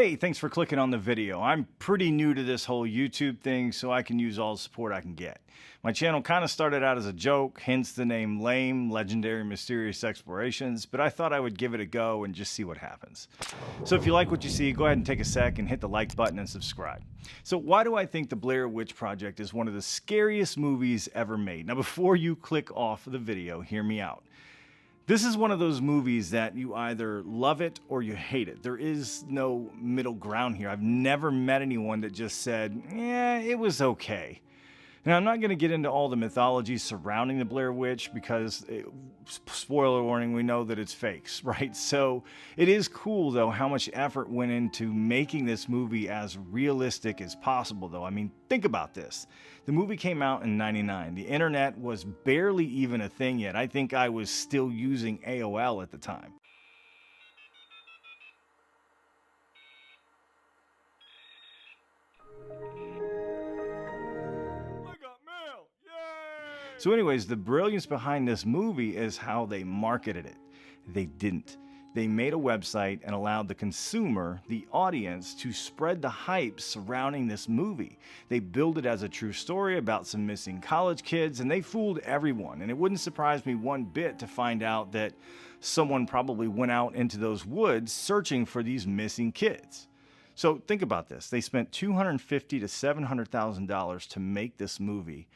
Hey, thanks for clicking on the video. I'm pretty new to this whole YouTube thing, so I can use all the support I can get. My channel kind of started out as a joke, hence the name Lame, Legendary Mysterious Explorations, but I thought I would give it a go and just see what happens. So if you like what you see, go ahead and take a sec and hit the like button and subscribe. So why do I think the Blair Witch Project is one of the scariest movies ever made? Now before you click off the video, hear me out. This is one of those movies that you either love it or you hate it. There is no middle ground here. I've never met anyone that just said, yeah, it was okay. Now, I'm not going to get into all the mythology surrounding the Blair Witch because, spoiler warning, we know that it's fakes, right? So it is cool, though, how much effort went into making this movie as realistic as possible, though. I mean, think about this. The movie came out in '99. The internet was barely even a thing yet. I think I was still using AOL at the time. So anyways, the brilliance behind this movie is how they marketed it. They didn't. They made a website and allowed the consumer, the audience, to spread the hype surrounding this movie. They billed it as a true story about some missing college kids, and they fooled everyone. And it wouldn't surprise me one bit to find out that someone probably went out into those woods searching for these missing kids. So think about this. They spent $250,000 to $700,000 to make this movie,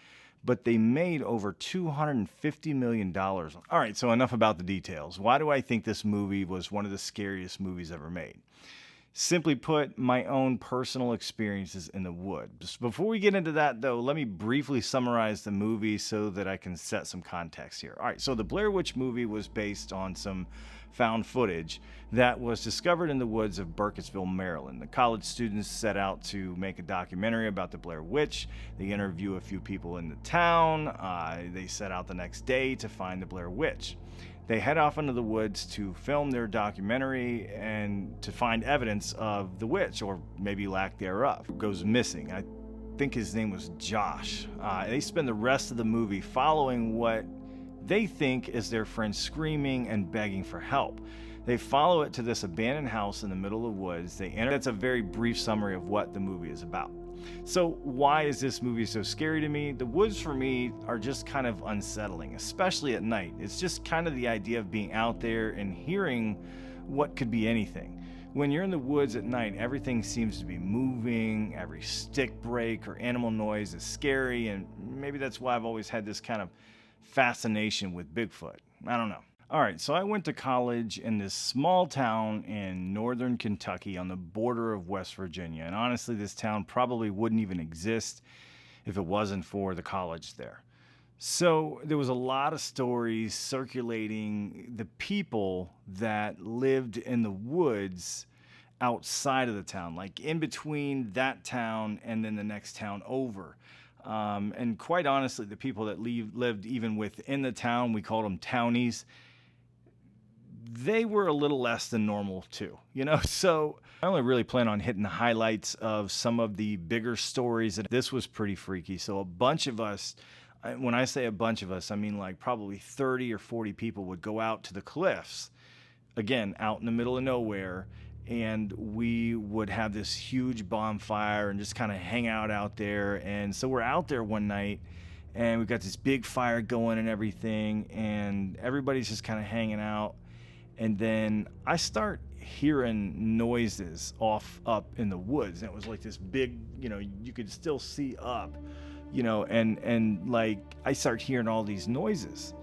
but they made over $250 million. All right, so enough about the details. Why do I think this movie was one of the scariest movies ever made? Simply put, my own personal experiences in the woods. Before we get into that, though, let me briefly summarize the movie so that I can set some context here. All right, so the Blair Witch movie was based on some found footage that was discovered in the woods of Burkittsville, Maryland. The college students set out to make a documentary about the Blair Witch. They interview a few people in the town. They set out the next day to find the Blair Witch. They head off into the woods to film their documentary and to find evidence of the witch, or maybe lack thereof, who goes missing. I think his name was Josh. They spend the rest of the movie following what they think is their friend screaming and begging for help. They follow it to this abandoned house in the middle of the woods. They enter. That's a very brief summary of what the movie is about. So why is this movie so scary to me? The woods for me are just kind of unsettling, especially at night. It's just kind of the idea of being out there and hearing what could be anything. When you're in the woods at night, everything seems to be moving. Every stick break or animal noise is scary, and maybe that's why I've always had this kind of fascination with Bigfoot. I don't know. All right, so I went to college in this small town in northern Kentucky on the border of West Virginia. And honestly, this town probably wouldn't even exist if it wasn't for the college there. So there was a lot of stories circulating the people that lived in the woods outside of the town, like in between that town and then the next town over. And quite honestly, the people that lived even within the town, we called them townies, they were a little less than normal too, So I only really plan on hitting the highlights of some of the bigger stories. And this was pretty freaky. So a bunch of us, when I say a bunch of us, I mean like probably 30 or 40 people would go out to the cliffs, again, out in the middle of nowhere. And we would have this huge bonfire and just kind of hang out there. And so we're out there one night and we've got this big fire going and everything. And everybody's just kind of hanging out. And then I start hearing noises up in the woods. And it was like this big, you could still see up, and like I start hearing all these noises.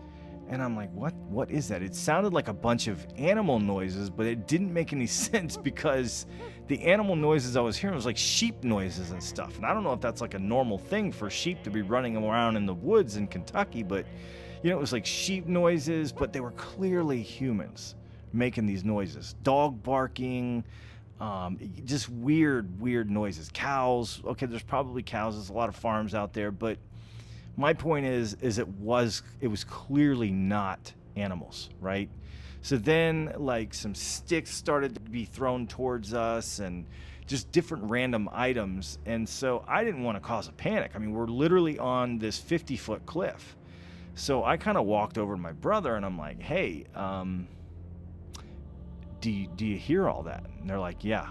And I'm like, what is that? It sounded like a bunch of animal noises, but it didn't make any sense because the animal noises I was hearing was like sheep noises and stuff. And I don't know if that's like a normal thing for sheep to be running around in the woods in Kentucky, but it was like sheep noises, but they were clearly humans making these noises. Dog barking, just weird noises. Cows. Okay, there's probably cows. There's a lot of farms out there, but my point is it was clearly not animals, right? So then like some sticks started to be thrown towards us and just different random items. And so I didn't want to cause a panic. I mean, we're literally on this 50-foot cliff. So I kind of walked over to my brother and I'm like, hey, do you hear all that? And they're like, yeah.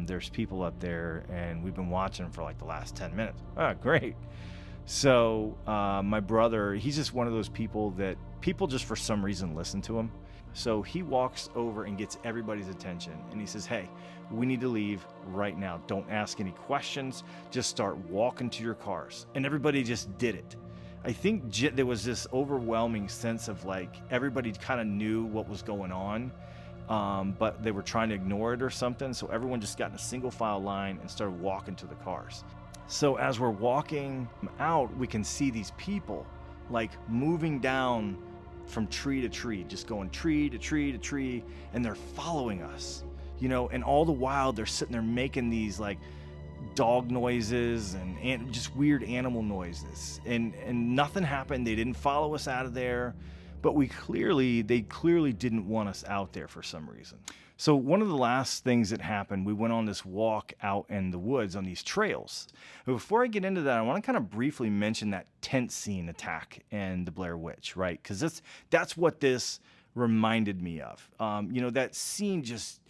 There's people up there, and we've been watching for like the last 10 minutes. Oh, great. So my brother, he's just one of those people that people just for some reason listen to him. So he walks over and gets everybody's attention, and he says, hey, we need to leave right now. Don't ask any questions. Just start walking to your cars. And everybody just did it. I think there was this overwhelming sense of like everybody kind of knew what was going on, but they were trying to ignore it or something. So everyone just got in a single file line and started walking to the cars. So as we're walking out, we can see these people like moving down from tree to tree, just going tree to tree to tree, and they're following us, you know, and all the while they're sitting there making these like dog noises and just weird animal noises, and nothing happened. They didn't follow us out of there, but they clearly didn't want us out there for some reason. So one of the last things that happened, we went on this walk out in the woods on these trails. But before I get into that, I want to kind of briefly mention that tent scene attack in the Blair Witch, right? Because that's what this reminded me of. You know, that scene just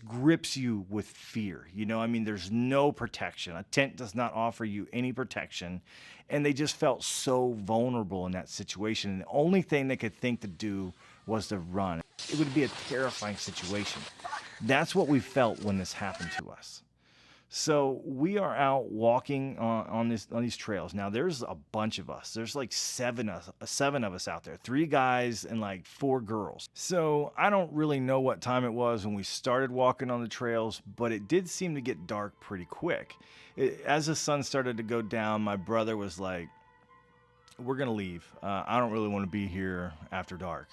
grips you with fear. You know, I mean, there's no protection. A tent does not offer you any protection. And they just felt so vulnerable in that situation. And the only thing they could think to do was to run. It would be a terrifying situation. That's what we felt when this happened to us. So we are out walking on these trails. Now there's a bunch of us. There's like seven of us out there, 3 guys and like 4 girls. So I don't really know what time it was when we started walking on the trails, but it did seem to get dark pretty quick. As the sun started to go down, my brother was like, we're going to leave. I don't really want to be here after dark.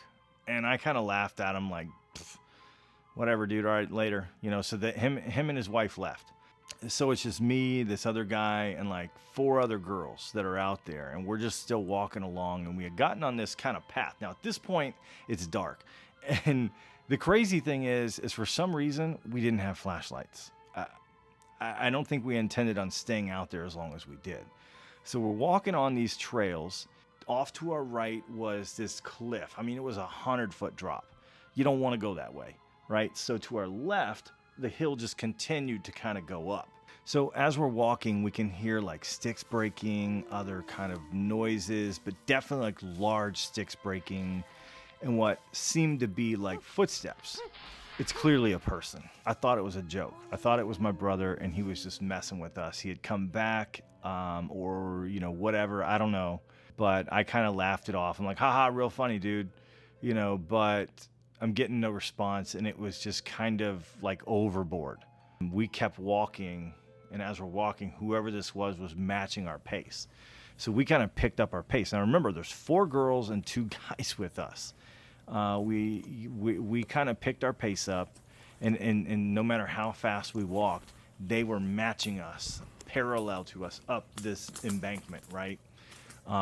And I kind of laughed at him like, whatever, dude. All right, later. You know, so that him and his wife left. So it's just me, this other guy, and like 4 other girls that are out there. And we're just still walking along. And we had gotten on this kind of path. Now, at this point, it's dark. And the crazy thing is for some reason, we didn't have flashlights. I don't think we intended on staying out there as long as we did. So we're walking on these trails. Off to our right was this cliff. I mean, it was a 100-foot drop. You don't want to go that way, right? So to our left, the hill just continued to kind of go up. So as we're walking, we can hear like sticks breaking, other kind of noises, but definitely like large sticks breaking, and what seemed to be like footsteps. It's clearly a person. I thought it was a joke. I thought it was my brother, and he was just messing with us. He had come back, or, you know, whatever. I don't know. But I kind of laughed it off. I'm like, haha, real funny, dude. You know, but I'm getting no response, and it was just kind of like overboard. We kept walking, and as we're walking, whoever this was matching our pace. So we kind of picked up our pace. Now remember, there's 4 girls and 2 guys with us. We kind of picked our pace up, and no matter how fast we walked, they were matching us, parallel to us up this embankment, right?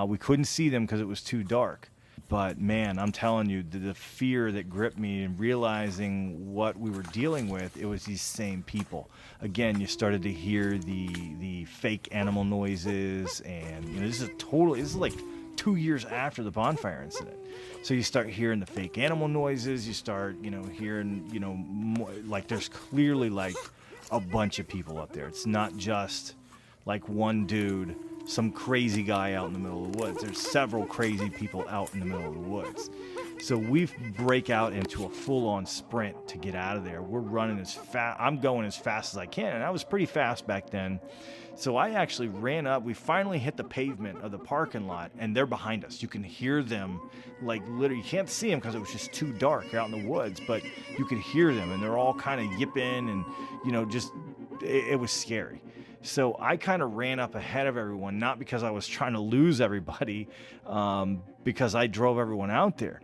We couldn't see them because it was too dark. But man, I'm telling you, the fear that gripped me and realizing what we were dealing with, it was these same people. Again, you started to hear the fake animal noises, and you know, this is like 2 years after the bonfire incident. So you start hearing the fake animal noises. You start, you know, hearing, you know, more, like there's clearly like a bunch of people up there. It's not just like one dude, some crazy guy out in the middle of the woods. There's several crazy people out in the middle of the woods. So we break out into a full-on sprint to get out of there. We're running as fast. I'm going as fast as I can, and I was pretty fast back then. So I actually ran up. We finally hit the pavement of the parking lot, and they're behind us. You can hear them, like literally. You can't see them because it was just too dark out in the woods, but you could hear them, and they're all kind of yipping, and you know, just it was scary. So I kind of ran up ahead of everyone, not because I was trying to lose everybody, because I drove everyone out there.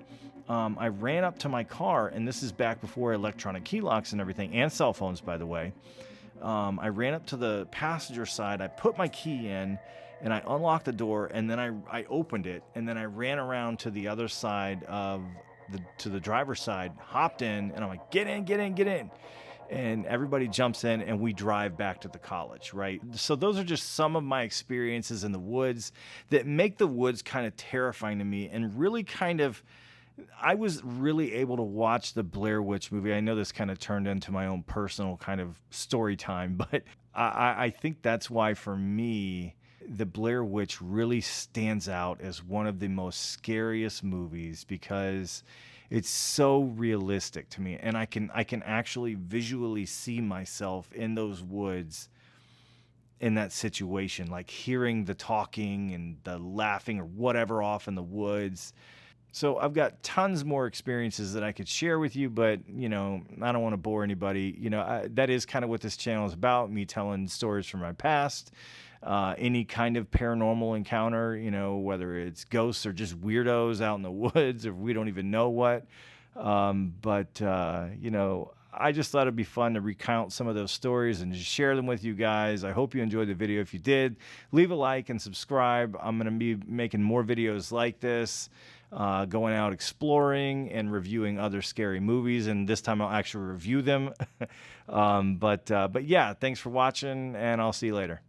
I ran up to my car, and this is back before electronic key locks and everything, and cell phones, by the way. I ran up to the passenger side. I put my key in, and I unlocked the door, and then I opened it, and then I ran around to the other side to the driver's side, hopped in, and I'm like, get in, get in, get in. And everybody jumps in, and we drive back to the college, right? So those are just some of my experiences in the woods that make the woods kind of terrifying to me, and really kind of I was really able to watch the Blair Witch movie. I know this kind of turned into my own personal kind of story time, but I think that's why for me, the Blair Witch really stands out as one of the most scariest movies because it's so realistic to me, and I can actually visually see myself in those woods in that situation, like hearing the talking and the laughing or whatever off in the woods. So I've got tons more experiences that I could share with you, but I don't want to bore anybody. That is kind of what this channel is about, me telling stories from my past, any kind of paranormal encounter, whether it's ghosts or just weirdos out in the woods or we don't even know what. But I just thought it'd be fun to recount some of those stories and just share them with you guys. I hope you enjoyed the video. If you did, leave a like and subscribe. I'm going to be making more videos like this, going out exploring and reviewing other scary movies. And this time I'll actually review them. But yeah, thanks for watching, and I'll see you later.